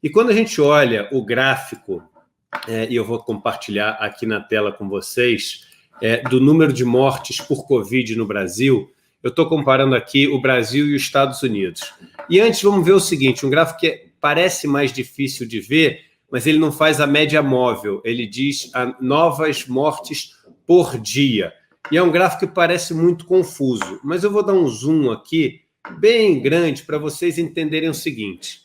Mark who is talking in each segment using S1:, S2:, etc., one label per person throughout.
S1: E quando a gente olha o gráfico, e eu vou compartilhar aqui na tela com vocês, do número de mortes por Covid no Brasil, eu estou comparando aqui o Brasil e os Estados Unidos. E antes, vamos ver o seguinte, um gráfico que parece mais difícil de ver, mas ele não faz a média móvel, ele diz novas mortes por dia. E é um gráfico que parece muito confuso, mas eu vou dar um zoom aqui, bem grande, para vocês entenderem o seguinte.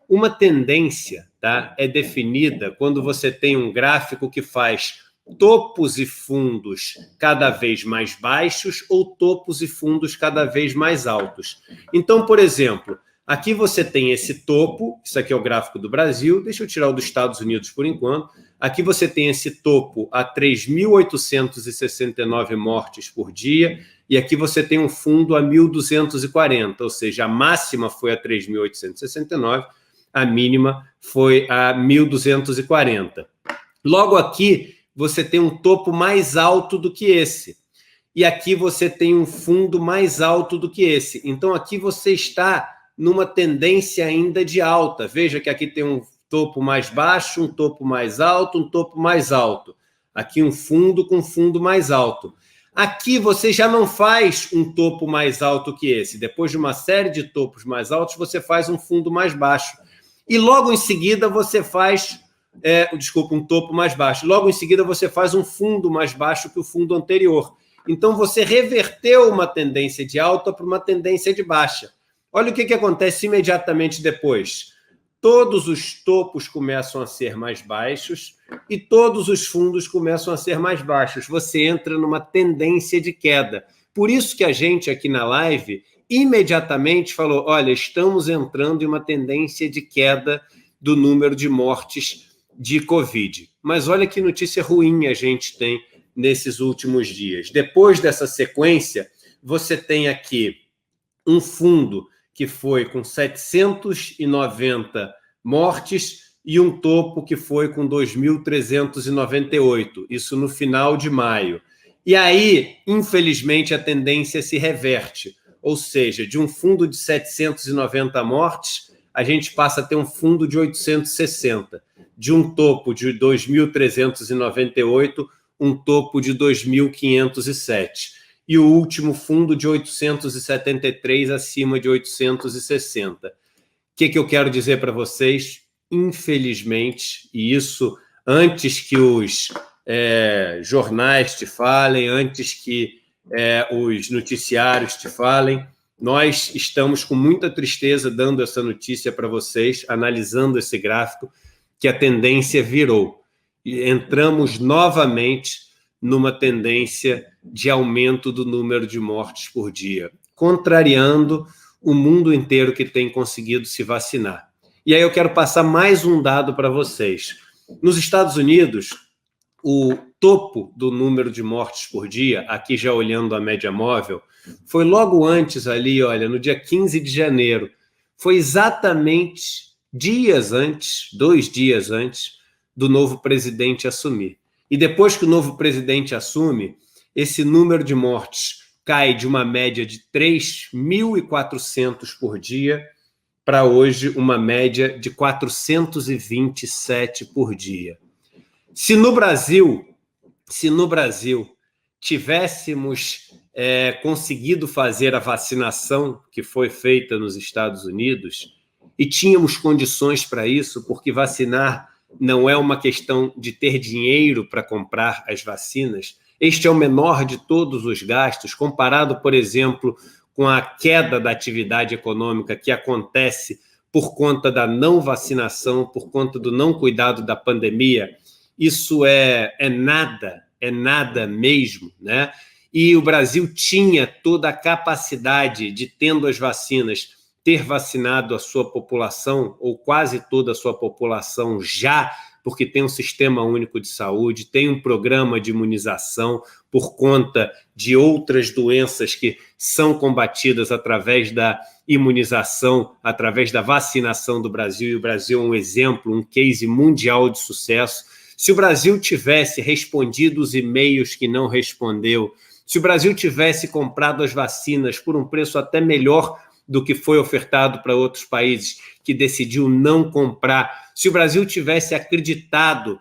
S1: Uma tendência, tá, é definida quando você tem um gráfico que faz topos e fundos cada vez mais baixos ou topos e fundos cada vez mais altos. Então, por exemplo, aqui você tem esse topo, isso aqui é o gráfico do Brasil, deixa eu tirar o dos Estados Unidos por enquanto, aqui você tem esse topo a 3.869 mortes por dia, e aqui você tem um fundo a 1.240, ou seja, a máxima foi a 3.869, a mínima foi a 1.240. Logo aqui, você tem um topo mais alto do que esse. E aqui você tem um fundo mais alto do que esse. Então, aqui você está numa tendência ainda de alta. Veja que aqui tem um topo mais baixo, um topo mais alto, um topo mais alto. Aqui um fundo com fundo mais alto. Aqui você já não faz um topo mais alto que esse. Depois de uma série de topos mais altos, você faz um fundo mais baixo. E logo em seguida você faz, um topo mais baixo. Logo em seguida você faz um fundo mais baixo que o fundo anterior. Então você reverteu uma tendência de alta para uma tendência de baixa. Olha o que acontece imediatamente depois. Todos os topos começam a ser mais baixos e todos os fundos começam a ser mais baixos. Você entra numa tendência de queda. Por isso que a gente aqui na live imediatamente falou, olha, estamos entrando em uma tendência de queda do número de mortes de Covid. Mas olha que notícia ruim a gente tem nesses últimos dias. Depois dessa sequência, você tem aqui um fundo que foi com 790 mortes e um topo que foi com 2.398, isso no final de maio. E aí, infelizmente, a tendência se reverte. Ou seja, de um fundo de 790 mortes, a gente passa a ter um fundo de 860. De um topo de 2.398, um topo de 2.507. E o último fundo de 873 acima de 860. O que eu quero dizer para vocês? Infelizmente, e isso antes que os jornais te falem, antes que os noticiários te falem, nós estamos com muita tristeza dando essa notícia para vocês, analisando esse gráfico, que a tendência virou. E entramos novamente numa tendência de aumento do número de mortes por dia, contrariando o mundo inteiro que tem conseguido se vacinar. E aí eu quero passar mais um dado para vocês. Nos Estados Unidos, o topo do número de mortes por dia, aqui já olhando a média móvel, foi logo antes ali, olha, no dia 15 de janeiro. Foi exatamente 2 dias antes do novo presidente assumir. E depois que o novo presidente assume, esse número de mortes cai de uma média de 3.400 por dia para hoje uma média de 427 por dia. Se no Brasil tivéssemos conseguido fazer a vacinação que foi feita nos Estados Unidos e tínhamos condições para isso, porque vacinar não é uma questão de ter dinheiro para comprar as vacinas, este é o menor de todos os gastos, comparado, por exemplo, com a queda da atividade econômica que acontece por conta da não vacinação, por conta do não cuidado da pandemia. Isso é nada mesmo, né? E o Brasil tinha toda a capacidade de, tendo as vacinas, ter vacinado a sua população, ou quase toda a sua população já, porque tem um sistema único de saúde, tem um programa de imunização por conta de outras doenças que são combatidas através da imunização, através da vacinação do Brasil, e o Brasil é um exemplo, um case mundial de sucesso. Se o Brasil tivesse respondido os e-mails que não respondeu, se o Brasil tivesse comprado as vacinas por um preço até melhor do que foi ofertado para outros países, que decidiu não comprar. Se o Brasil tivesse acreditado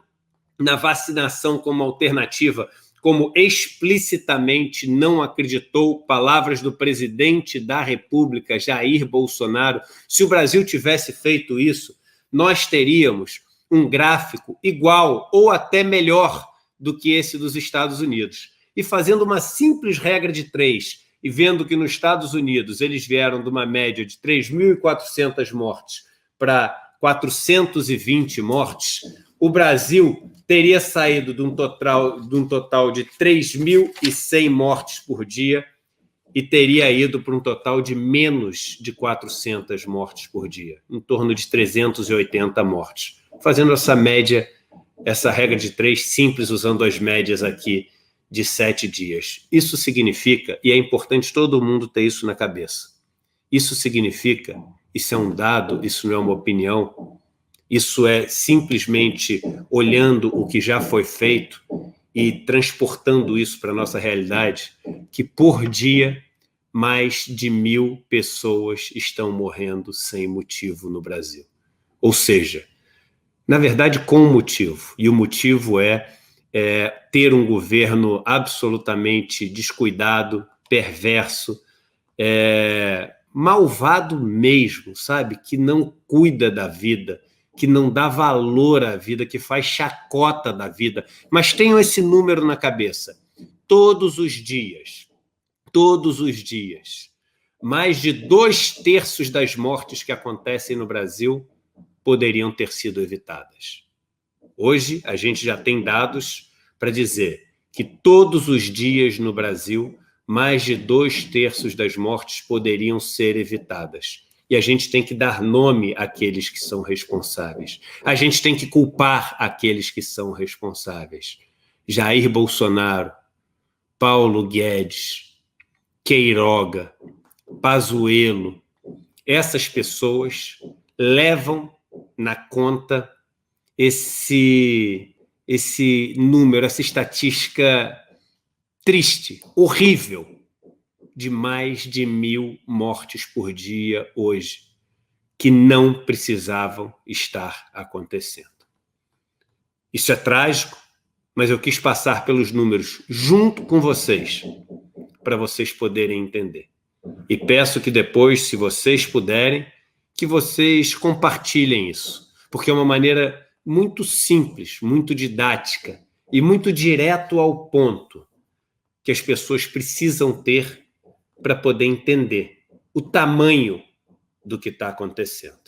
S1: na vacinação como alternativa, como explicitamente não acreditou, palavras do presidente da República, Jair Bolsonaro, se o Brasil tivesse feito isso, nós teríamos um gráfico igual ou até melhor do que esse dos Estados Unidos. E fazendo uma simples regra de 3, e vendo que nos Estados Unidos eles vieram de uma média de 3.400 mortes para 420 mortes, o Brasil teria saído de um total de 3.100 mortes por dia e teria ido para um total de menos de 400 mortes por dia, em torno de 380 mortes. Fazendo essa média, essa regra de 3 simples, usando as médias aqui de 7 dias. Isso significa, e é importante todo mundo ter isso na cabeça, isso significa, isso é um dado, isso não é uma opinião, isso é simplesmente olhando o que já foi feito e transportando isso para a nossa realidade, que por dia mais de 1.000 pessoas estão morrendo sem motivo no Brasil. Ou seja, na verdade com motivo, e o motivo é ter um governo absolutamente descuidado, perverso, malvado mesmo, sabe? Que não cuida da vida, que não dá valor à vida, que faz chacota da vida. Mas tenham esse número na cabeça. Todos os dias, mais de 2/3 das mortes que acontecem no Brasil poderiam ter sido evitadas. Hoje, a gente já tem dados para dizer que todos os dias no Brasil, mais de 2/3 das mortes poderiam ser evitadas. E a gente tem que dar nome àqueles que são responsáveis. A gente tem que culpar aqueles que são responsáveis. Jair Bolsonaro, Paulo Guedes, Queiroga, Pazuello, essas pessoas levam na conta esse número, essa estatística triste, horrível, de mais de 1.000 mortes por dia hoje, que não precisavam estar acontecendo. Isso é trágico, mas eu quis passar pelos números junto com vocês, para vocês poderem entender. E peço que depois, se vocês puderem, que vocês compartilhem isso, porque é uma maneira muito simples, muito didática e muito direto ao ponto que as pessoas precisam ter para poder entender o tamanho do que está acontecendo.